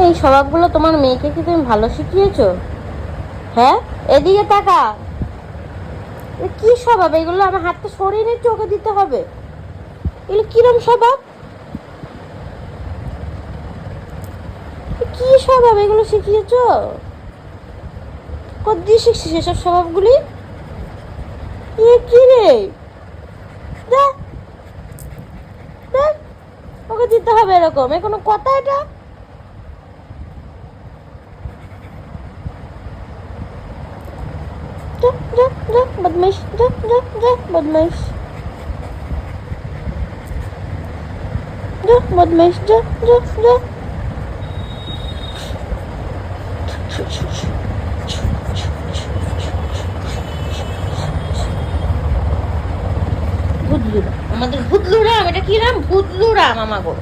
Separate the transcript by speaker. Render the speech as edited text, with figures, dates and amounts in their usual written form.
Speaker 1: এই স্বভাবগুলো তোমার মেয়েকে কি তুমি ভালো শিখিয়েছো? হ্যাঁ, এদিকে তাকা। কি স্বভাব এগুলো? আমার হাতটা সরিয়ে নিয়ে চোখে দিতে হবে। এগুলো কিরম স্বভাব? কি স্বভাব এগুলো শিখিয়েছো? কদ্দিয়ে শিখছিস এসব স্বভাবগুলি? কি রে? দেখ দেখ, ওকে দিতে হবে এরকম? এ কোনো কথা এটা? যা যা যা বদমাইশ, যা যা যা বদমাইশ, যা বদমাইশ, যা যা যা। ভুতলুরা, আমাদের ভুতলুরা, এটা কি নাম? ভুতলুরা মামা গো।